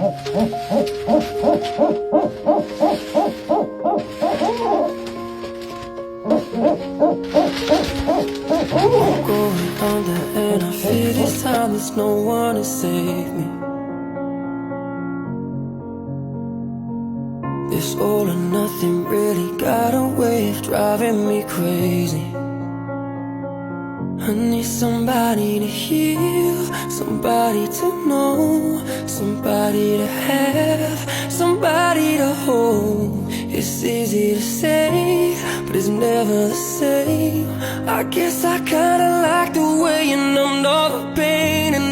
I'm going under and I fear this time there's no one to save me. This all or nothing really got a way of driving me crazy. I need somebody to heal, somebody to know, somebody to have, somebody to hold. It's easy to say, but it's never the same. I guess I kinda like the way you numbed all the pain and